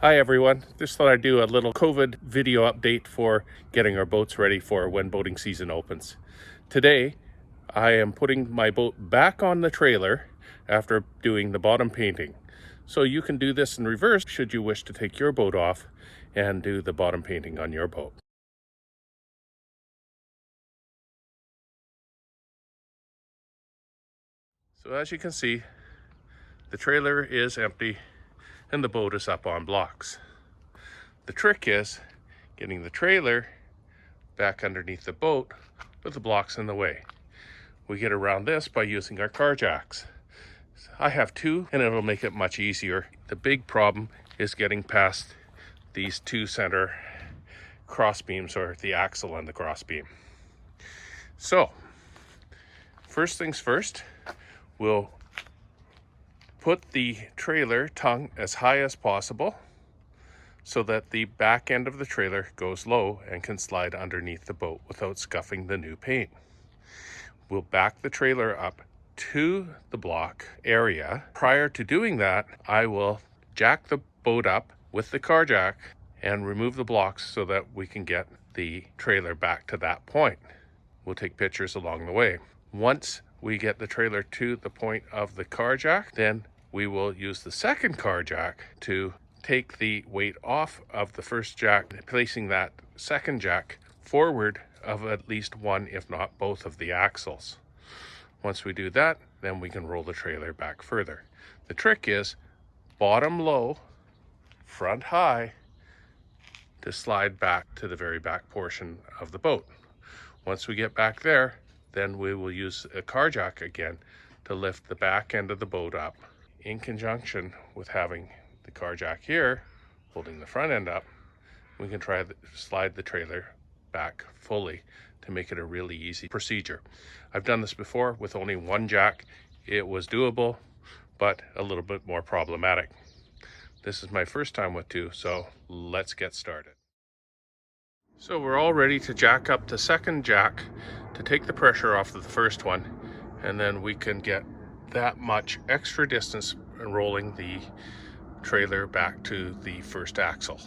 Hi everyone, just thought I'd do a little COVID video update for getting our boats ready for when boating season opens. Today, I am putting my boat back on the trailer after doing the bottom painting. So you can do this in reverse should you wish to take your boat off and do the bottom painting on your boat. So as you can see, the trailer is empty and the boat is up on blocks. The trick is getting the trailer back underneath the boat with the blocks in the way. We get around this by using our carjacks. I have two and it'll make it much easier. The big problem is getting past these two center cross beams, or the axle and the cross beam. So first things first, we'll put the trailer tongue as high as possible so that the back end of the trailer goes low and can slide underneath the boat without scuffing the new paint. We'll back the trailer up to the block area. Prior to doing that, I will jack the boat up with the car jack and remove the blocks so that we can get the trailer back to that point. We'll take pictures along the way. Once we get the trailer to the point of the car jack, then we will use the second car jack to take the weight off of the first jack, placing that second jack forward of at least one, if not both, of the axles. Once we do that, then we can roll the trailer back further. The trick is bottom low, front high, to slide back to the very back portion of the boat. Once we get back there, then we will use a car jack again to lift the back end of the boat up, in conjunction with having the car jack here holding the front end up. We can try to slide the trailer back fully to make it a really easy procedure. I've done this before with only one jack. It was doable, but a little bit more problematic. This is my first time with two, so let's get started. So we're all ready to jack up the second jack to take the pressure off of the first one, and then we can get that much extra distance and rolling the trailer back to the first axle.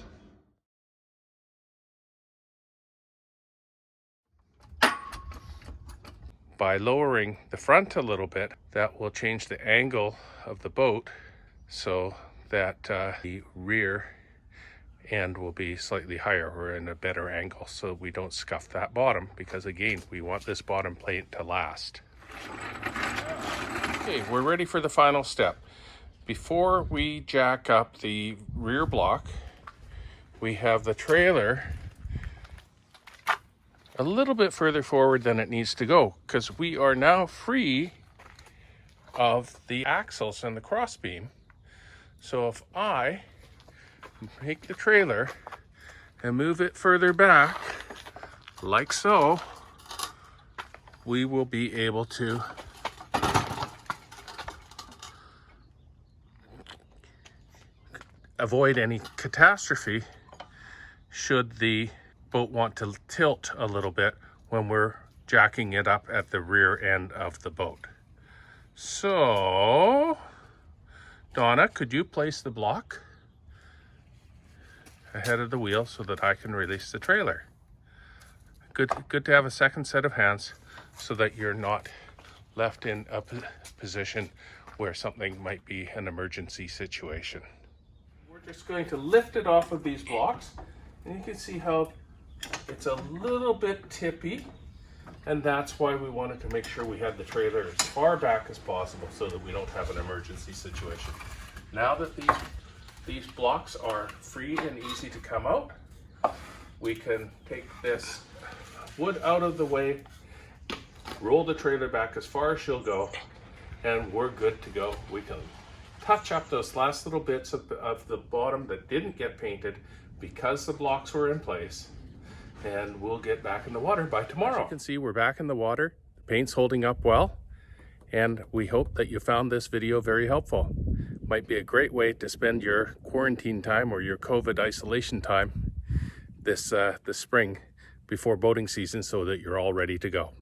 By lowering the front a little bit, that will change the angle of the boat so that the rear end will be slightly higher or in a better angle, so we don't scuff that bottom, because again, we want this bottom plate to last. Okay, we're ready for the final step. Before we jack up the rear block, we have the trailer a little bit further forward than it needs to go, because we are now free of the axles and the crossbeam. So if I make the trailer and move it further back, like so, we will be able to avoid any catastrophe should the boat want to tilt a little bit when we're jacking it up at the rear end of the boat. So, Donna, could you place the block ahead of the wheel so that I can release the trailer? Good to have a second set of hands so that you're not left in a position where something might be an emergency situation. We're just going to lift it off of these blocks, and you can see how it's a little bit tippy, and that's why we wanted to make sure we had the trailer as far back as possible so that we don't have an emergency situation. Now that these blocks are free and easy to come out, we can take this wood out of the way, roll the trailer back as far as she'll go, and we're good to go. We can touch up those last little bits of the bottom that didn't get painted because the blocks were in place, and we'll get back in the water by tomorrow. As you can see, we're back in the water. The paint's holding up well, and we hope that you found this video very helpful. Might be a great way to spend your quarantine time or your COVID isolation time this spring before boating season, so that you're all ready to go.